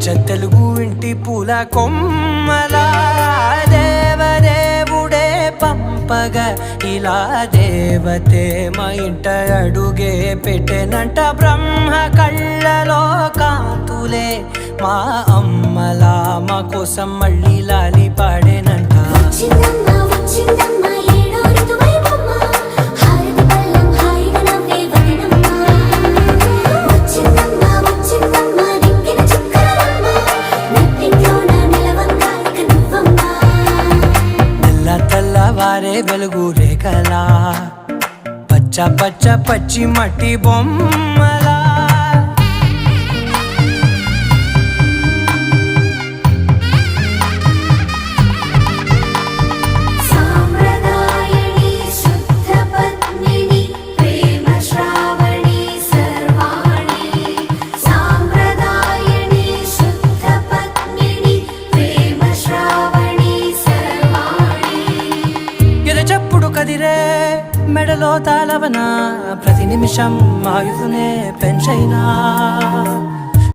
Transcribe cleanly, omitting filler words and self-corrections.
అచ్చ తెలుగు ఇంటి పూల కొమ్మలా దేవదేవుడే పంపగా ఇలా దేవతే మా ఇంట అడుగే పెట్టెనంట బ్రహ్మ కళ్ళలో కాంతులే మా అమ్మలా మా కోసం మళ్ళీ లాలి పాడేనంట తెల్లవారే వెలుగు రేఖలా పచ్చ పచ్చ పచ్చి మట్టి బొమ్మలా చెప్పుడు కదిరే మెడలో తాళవన ప్రతి నిమిషం ఆయుధునే పెంచైనా